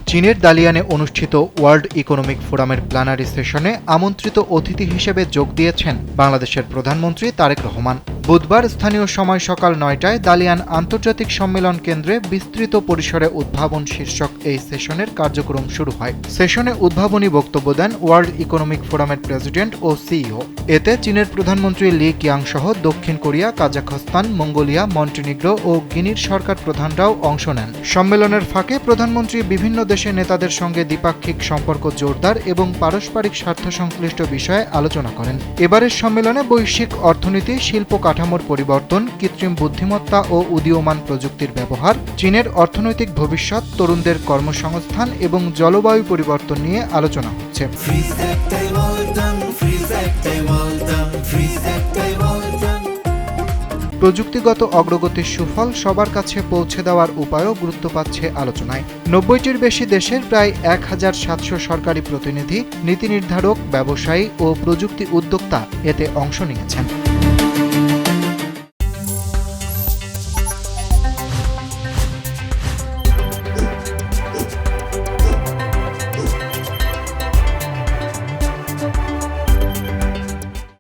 চীনের দালিয়ানে অনুষ্ঠিত world economic ফোরামের প্ল্যানারি সেশনে আমন্ত্রিত অতিথি হিসেবে যোগ দিয়েছেন বাংলাদেশের প্রধানমন্ত্রী তারেক রহমান। বুধবার স্থানীয় সময় সকাল ৯টায় দালিয়ান আন্তর্জাতিক সম্মেলন কেন্দ্রে বিস্তৃত পরিসরে উদ্ভাবন শীর্ষক এই সেশনের কার্যক্রম শুরু হয়। সেশনে উদ্ভাবনী বক্তব্য দেন ওয়ার্ল্ড ইকোনমিক ফোরামের প্রেসিডেন্ট ও সিইও। এতে চীনের প্রধানমন্ত্রী লি কিয়াং সহ দক্ষিণ কোরিয়া, কাজাখস্তান, মঙ্গোলিয়া, মন্টিনিগ্রো ও গিনির সরকার প্রধানরাও অংশ নেন। সম্মেলনের ফাঁকে প্রধানমন্ত্রী বিভিন্ন দেশের নেতাদের সঙ্গে দ্বিপাক্ষিক সম্পর্ক জোরদার এবং পারস্পরিক স্বার্থ সংশ্লিষ্ট বিষয়ে আলোচনা করেন। এবারের সম্মেলনে বৈশ্বিক অর্থনীতি, শিল্প কাঠামোর পরিবর্তন, কৃত্রিম বুদ্ধিমত্তা ও উদীয়মান প্রযুক্তির ব্যবহার, চীনের অর্থনৈতিক ভবিষ্যৎ, তরুণদের কর্মসংস্থান এবং জলবায়ু পরিবর্তন নিয়ে আলোচনা হচ্ছে। প্রযুক্তিগত অগ্রগতির সুফল সবার কাছে পৌঁছে দেওয়ার উপায়ও গুরুত্ব পাচ্ছে আলোচনায়। ৯০টির বেশি দেশের প্রায় ১,৭০০ সরকারি প্রতিনিধি, নীতি নির্ধারক, ব্যবসায়ী ও প্রযুক্তি উদ্যোক্তা এতে অংশ নিয়েছেন।